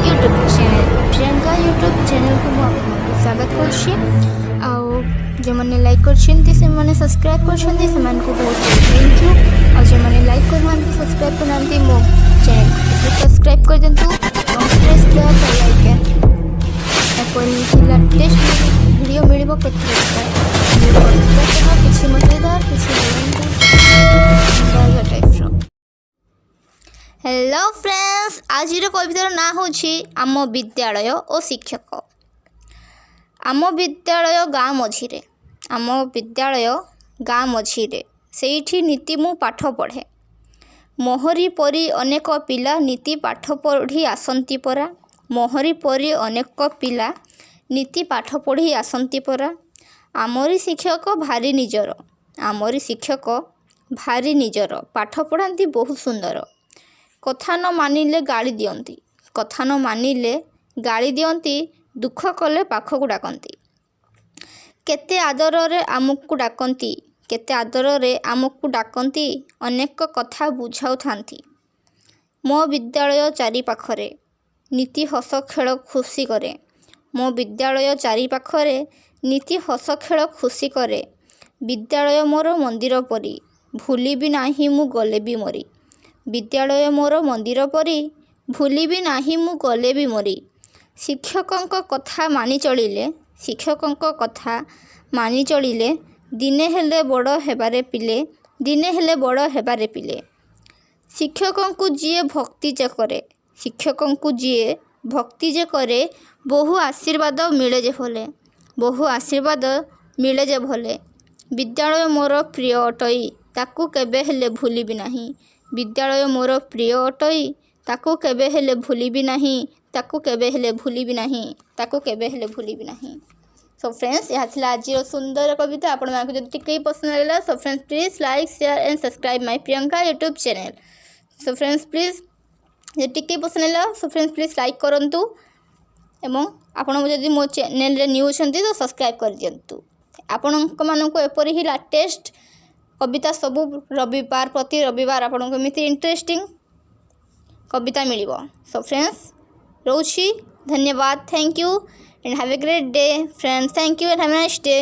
YouTube channel Priyanka YouTube channel को आपको स्वागत करछि। जो मैंने लाइक करछन्ती से मैंने सब्सक्राइब करछन्ती से बहुत बहुत थैंक यू। और जो मैंने लाइक करनांती सब्सक्राइब करनांती मो चैनल को सब्सक्राइब कर दिंतु और प्रेस द बेल आइकन एपल लेटेस्ट वीडियो मिलिबो प्रतिदिन किछि मजेदार किछि टाइप। हेलो फ्रेंड्स, आज कवितार ना हूँ आम विद्यालय और शिक्षक। आम विद्यालय गाँ मझिरे आम विद्यालय गाँ मझिरे सेठी नीति मु पाठ पढ़े। मोहरी परी अनेक पिला नीति पाठ पढ़ी आसंती परा। मोहरी परी अनेक पिला नीति पाठ पढ़ी आसंती परा। आमरी शिक्षक भारी निजर आमरी शिक्षक भारी निजर पाठ पढ़ाती बहुत सुंदर। कथा न मानिले गाड़ी दियंती कथा न मानिले गाड़ी दियंती दुख कले पाखकु डाकंती। केते आदर आमको डाकंती केते आदर आमको डाकंती अनेक कथा बुझाऊ थांती। मो विद्यालय चारि पाखरे नीति हस खेल खुशी करे। मो विद्यालय चारि पाखरे नीति हस खेल खुशी करे। विद्यालय मोर मंदिर परी भूलिबी नाही मु गले भी मरी। विद्यालय मोर मंदिर परी भूलिबी नाही मु गले भी मरी। शिक्षकंक कथा मानि चलिले शिक्षकंक कथा मानि चलिले दिने हेले बड़ हेबारे पिले दिने हेले बड़ हेबारे पिले। शिक्षकंकु जिए भक्ति जे करे शिक्षकंकु जिए भक्ति जे करे बहु आशीर्वाद मिले जे भले बहु आशीर्वाद मिले जे भले। विद्यालय मोर प्रिय अटई ताकू केबे हेले भूलिबी नाही। विद्यालय मोर प्रिय अटई ताकू केबे हेले भूलिबी नाही ताकू केबे हेले भूलिबी नाही ताकू केबे हेले भूलिबी नाही। सो फ्रेंड्स, यह थिला आज सुंदर कविता। आपण मानक जदि टिके पसंद लागला so friends please like share and subscribe my Priyanka YouTube channel. So friends please जदि टिके पसंद लागला सो फ्रेंड्स प्लीज लाइक करंतु एवं आपण जदि मो चैनल रे न्यू छंती तो सब्सक्राइब कर दियंतु। आपणक मानको एपरि ही लेटेस्ट कविता सबु रविवार प्रति रविवार आपको एमती इंटरेस्टिंग कविता मिलिबो। सो फ्रेंड्स रोची धन्यवाद। Thank you and have a great day friends. Thank you and have a nice day.